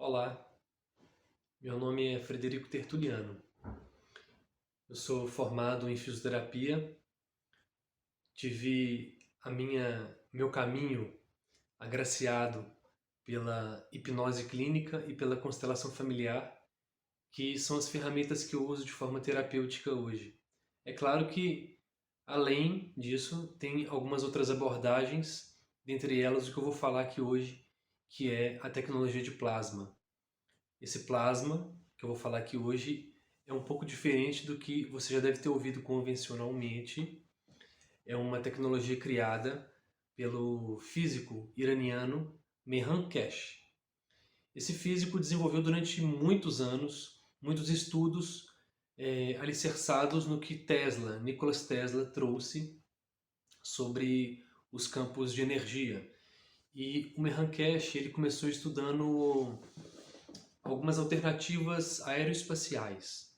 Olá, meu nome é Frederico Tertuliano. Eu sou formado em fisioterapia, tive meu caminho agraciado pela hipnose clínica e pela constelação familiar, que são as ferramentas que eu uso de forma terapêutica hoje. É claro que, além disso, tem algumas outras abordagens, dentre elas o que eu vou falar aqui hoje, que é a tecnologia de plasma. Esse plasma que eu vou falar aqui hoje é um pouco diferente do que você já deve ter ouvido convencionalmente. É uma tecnologia criada pelo físico iraniano Mehran Kesh. Esse físico desenvolveu durante muitos anos muitos estudos alicerçados no que Nikola Tesla, trouxe sobre os campos de energia. E o Mehran Kesh ele começou estudando algumas alternativas aeroespaciais.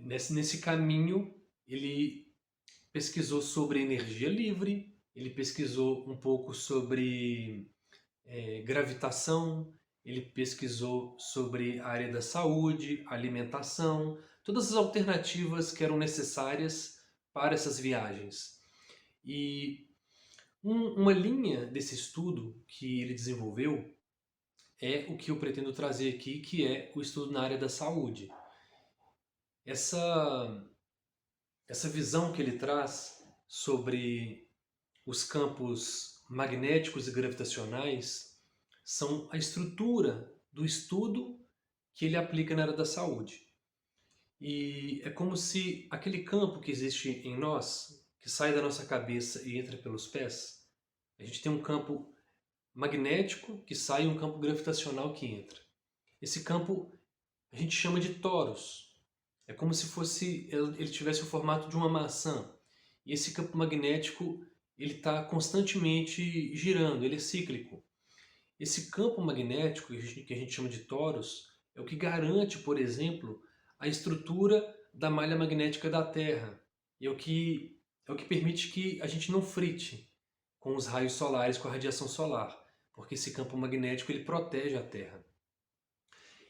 Nesse caminho, ele pesquisou sobre energia livre, ele pesquisou um pouco sobre gravitação, ele pesquisou sobre a área da saúde, alimentação, todas as alternativas que eram necessárias para essas viagens. E uma linha desse estudo que ele desenvolveu é o que eu pretendo trazer aqui, que é o estudo na área da saúde. Essa, essa visão que ele traz sobre os campos magnéticos e gravitacionais são a estrutura do estudo que ele aplica na área da saúde. E é como se aquele campo que existe em nós, que sai da nossa cabeça e entra pelos pés, a gente tem um campo magnético que sai e um campo gravitacional que entra. Esse campo a gente chama de torus. É como se fosse ele tivesse o formato de uma maçã. E esse campo magnético ele está constantemente girando, ele é cíclico. Esse campo magnético que a gente chama de torus é o que garante, por exemplo, a estrutura da malha magnética da Terra. E é o que permite que a gente não frite com os raios solares, com a radiação solar, porque esse campo magnético ele protege a Terra.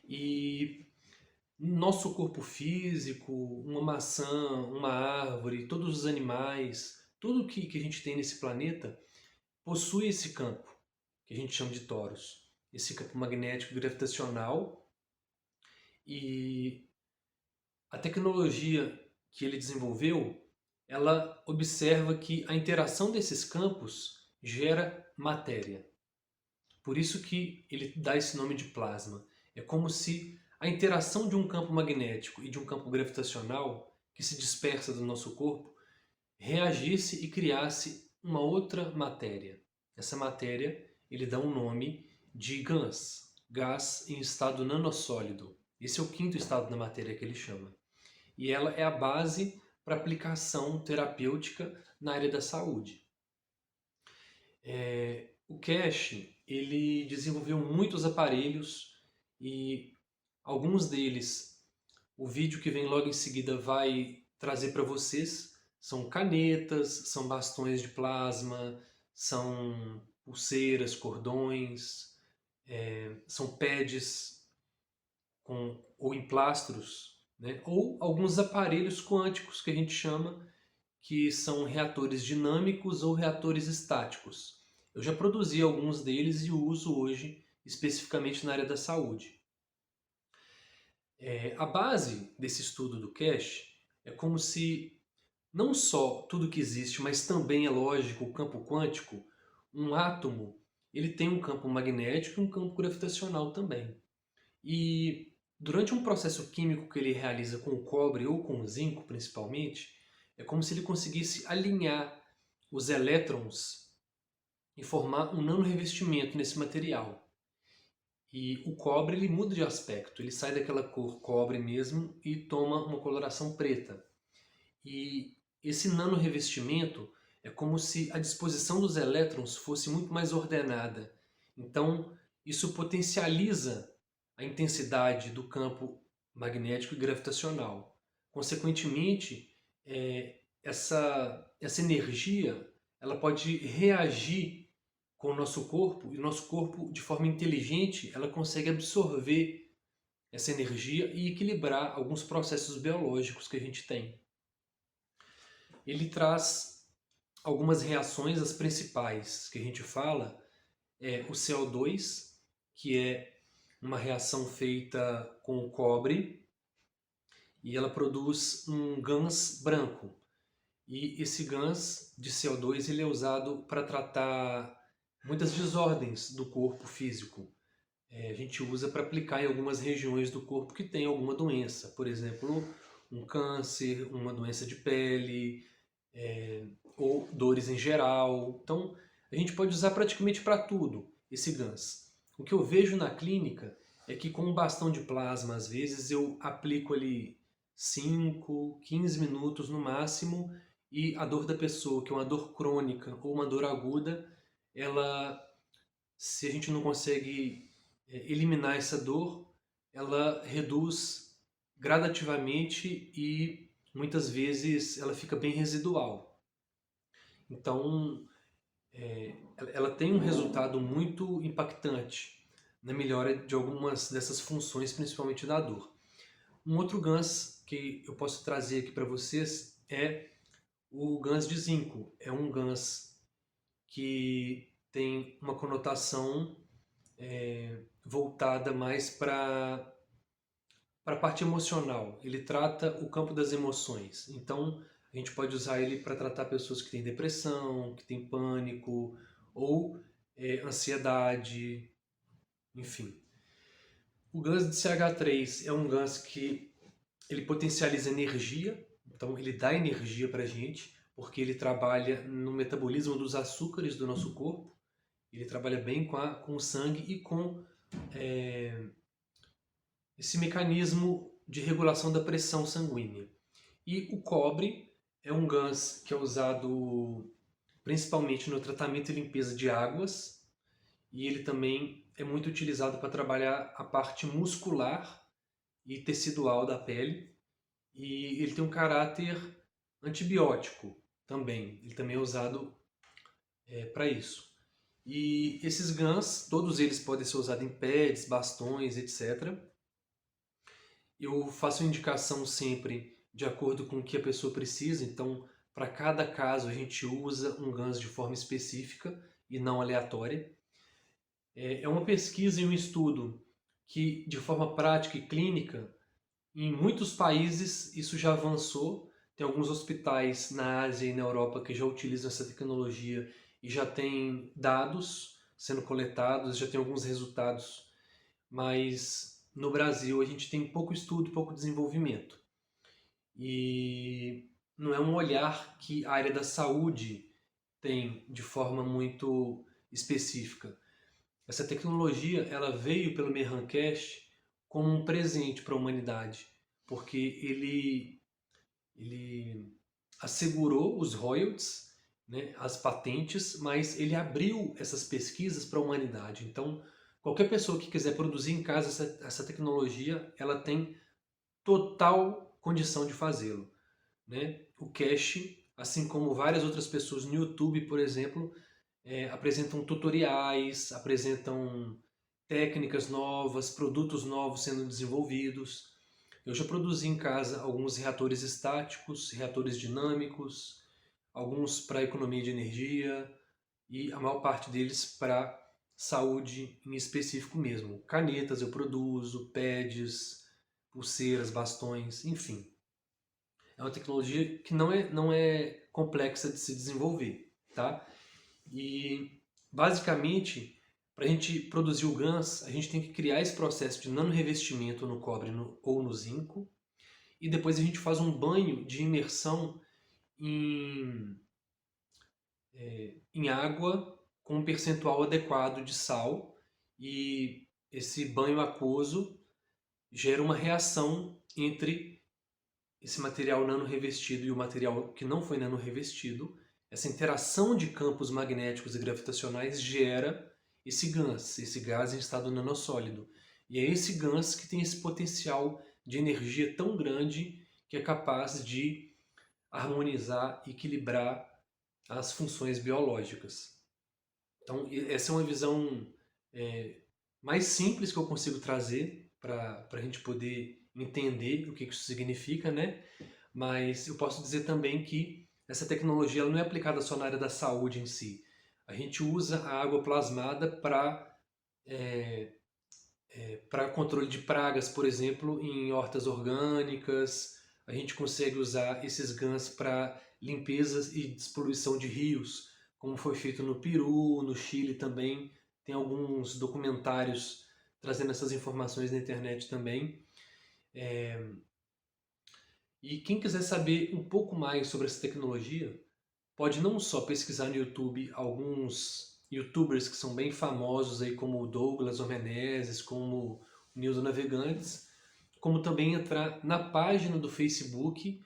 E nosso corpo físico, uma maçã, uma árvore, todos os animais, tudo que a gente tem nesse planeta possui esse campo, que a gente chama de torus. Esse campo magnético gravitacional. E a tecnologia que ele desenvolveu, ela observa que a interação desses campos gera matéria. Por isso que ele dá esse nome de plasma. É como se a interação de um campo magnético e de um campo gravitacional que se dispersa do nosso corpo reagisse e criasse uma outra matéria. Essa matéria ele dá um nome de gás em estado nanossólido. Esse é o quinto estado da matéria que ele chama. E ela é a base para aplicação terapêutica na área da saúde. O Cash ele desenvolveu muitos aparelhos e alguns deles, o vídeo que vem logo em seguida vai trazer para vocês, são canetas, são bastões de plasma, são pulseiras, cordões, são pads ou emplastros, né? Ou alguns aparelhos quânticos que a gente chama, que são reatores dinâmicos ou reatores estáticos. Eu já produzi alguns deles e uso hoje especificamente na área da saúde. A base desse estudo do Cash é como se não só tudo que existe, mas também é lógico o campo quântico, um átomo ele tem um campo magnético e um campo gravitacional também. E durante um processo químico que ele realiza com o cobre ou com o zinco, principalmente, é como se ele conseguisse alinhar os elétrons e formar um nanorrevestimento nesse material. E o cobre ele muda de aspecto, ele sai daquela cor cobre mesmo e toma uma coloração preta. E esse nanorrevestimento é como se a disposição dos elétrons fosse muito mais ordenada. Então, isso potencializa a intensidade do campo magnético e gravitacional. Consequentemente, essa energia ela pode reagir com o nosso corpo, e o nosso corpo, de forma inteligente, ela consegue absorver essa energia e equilibrar alguns processos biológicos que a gente tem. Ele traz algumas reações, as principais que a gente fala é o CO2, que é uma reação feita com o cobre, e ela produz um gás branco. E esse gás de CO2 ele é usado para tratar muitas desordens do corpo físico. A gente usa para aplicar em algumas regiões do corpo que tem alguma doença, por exemplo, um câncer, uma doença de pele, ou dores em geral. Então, a gente pode usar praticamente para tudo esse gás. O que eu vejo na clínica é que com um bastão de plasma, às vezes, eu aplico ali 5, 15 minutos no máximo, e a dor da pessoa, que é uma dor crônica ou uma dor aguda, ela, se a gente não consegue eliminar essa dor, ela reduz gradativamente e muitas vezes ela fica bem residual. Então, ela tem um resultado muito impactante na melhora de algumas dessas funções, principalmente da dor. Um outro gás que eu posso trazer aqui para vocês é o gás de zinco. É um gás que tem uma conotação voltada mais para a parte emocional. Ele trata o campo das emoções. Então, a gente pode usar ele para tratar pessoas que têm depressão, que têm pânico ou ansiedade, enfim. O gás de CH3 é um gás que ele potencializa energia, então ele dá energia para a gente, porque ele trabalha no metabolismo dos açúcares do nosso corpo. Ele trabalha bem com o sangue e com esse mecanismo de regulação da pressão sanguínea. E o cobre é um gás que é usado principalmente no tratamento e limpeza de águas, e ele também é muito utilizado para trabalhar a parte muscular e tecidual da pele, e ele tem um caráter antibiótico também. Ele também é usado para isso. E esses gãs, todos eles podem ser usados em pads, bastões, etc. Eu faço indicação sempre de acordo com o que a pessoa precisa, então para cada caso a gente usa um gans de forma específica e não aleatória. É uma pesquisa e um estudo que, de forma prática e clínica, em muitos países isso já avançou. Tem alguns hospitais na Ásia e na Europa que já utilizam essa tecnologia e já tem dados sendo coletados, já tem alguns resultados, mas no Brasil a gente tem pouco estudo, pouco desenvolvimento. E não é um olhar que a área da saúde tem de forma muito específica. Essa tecnologia ela veio pelo Merrancast como um presente para a humanidade, porque ele assegurou os royalties, né, as patentes, mas ele abriu essas pesquisas para a humanidade. Então, qualquer pessoa que quiser produzir em casa essa tecnologia, ela tem total condição de fazê-lo, né? O Cash, assim como várias outras pessoas no YouTube, por exemplo, apresentam tutoriais, apresentam técnicas novas, produtos novos sendo desenvolvidos. Eu já produzi em casa alguns reatores estáticos, reatores dinâmicos, alguns para economia de energia e a maior parte deles para saúde em específico mesmo. Canetas eu produzo, pads, pulseiras, bastões, enfim. É uma tecnologia que não é complexa de se desenvolver, tá? E basicamente, para a gente produzir o GANS, a gente tem que criar esse processo de nanorrevestimento no cobre ou no zinco, e depois a gente faz um banho de imersão em, em água com um percentual adequado de sal, e esse banho aquoso gera uma reação entre esse material nanorrevestido e o material que não foi nanorrevestido. Essa interação de campos magnéticos e gravitacionais gera esse gás em estado nanossólido. E é esse gás que tem esse potencial de energia tão grande que é capaz de harmonizar e equilibrar as funções biológicas. Então, essa é uma visão é, mais simples que eu consigo trazer para a gente poder entender o que isso significa, né? Mas eu posso dizer também que essa tecnologia ela não é aplicada só na área da saúde em si. A gente usa a água plasmada para controle de pragas, por exemplo, em hortas orgânicas. A gente consegue usar esses GANs para limpezas e despoluição de rios, como foi feito no Peru, no Chile também. Tem alguns documentários trazendo essas informações na internet também. E quem quiser saber um pouco mais sobre essa tecnologia, pode não só pesquisar no YouTube alguns YouTubers que são bem famosos aí, como o Douglas Menezes, como o Nildo Navegantes, como também entrar na página do Facebook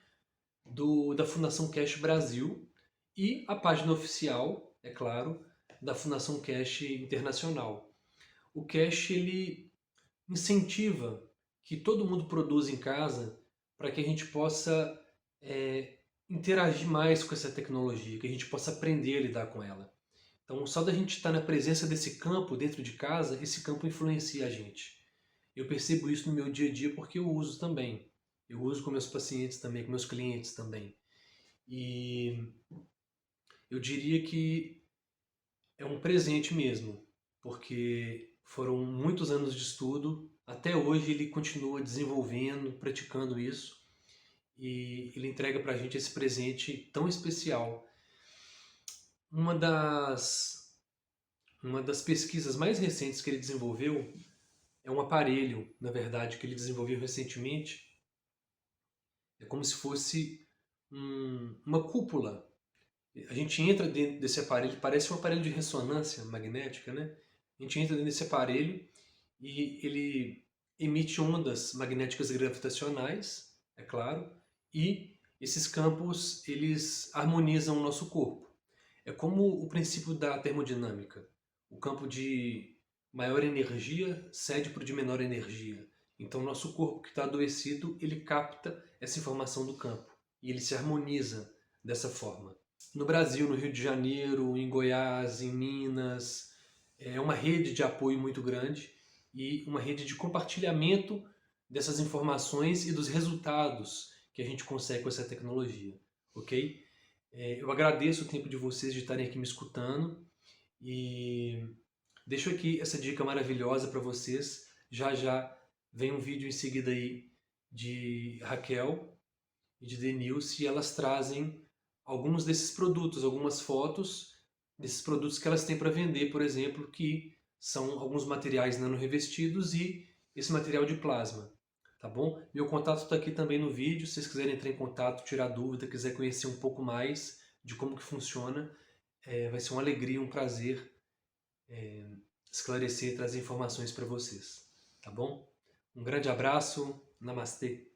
da Fundação Cash Brasil e a página oficial, é claro, da Fundação Cash Internacional. O Cash ele incentiva que todo mundo produza em casa para que a gente possa é, interagir mais com essa tecnologia, que a gente possa aprender a lidar com ela. Então, só da gente estar na presença desse campo dentro de casa, esse campo influencia a gente. Eu percebo isso no meu dia a dia porque eu uso também. Eu uso com meus pacientes também, com meus clientes também. E eu diria que é um presente mesmo, porque foram muitos anos de estudo. Até hoje ele continua desenvolvendo, praticando isso. E ele entrega para a gente esse presente tão especial. Uma das, uma das pesquisas mais recentes que ele desenvolveu é um aparelho, na verdade, que ele desenvolveu recentemente. É como se fosse uma cúpula. A gente entra dentro desse aparelho, parece um aparelho de ressonância magnética, né? A gente entra dentro desse aparelho e ele emite ondas magnéticas gravitacionais, é claro, e esses campos eles harmonizam o nosso corpo. É como o princípio da termodinâmica. O campo de maior energia cede para o de menor energia. Então, nosso corpo que está adoecido, ele capta essa informação do campo e ele se harmoniza dessa forma. No Brasil, no Rio de Janeiro, em Goiás, em Minas, é uma rede de apoio muito grande e uma rede de compartilhamento dessas informações e dos resultados que a gente consegue com essa tecnologia, ok? Eu agradeço o tempo de vocês de estarem aqui me escutando e deixo aqui essa dica maravilhosa para vocês. Já já vem um vídeo em seguida aí de Raquel e de Denilce e elas trazem alguns desses produtos, algumas fotos desses produtos que elas têm para vender, por exemplo, que são alguns materiais nano-revestidos e esse material de plasma, tá bom? Meu contato está aqui também no vídeo, se vocês quiserem entrar em contato, tirar dúvida, quiser conhecer um pouco mais de como que funciona, vai ser uma alegria, um prazer esclarecer e trazer informações para vocês, tá bom? Um grande abraço, namastê!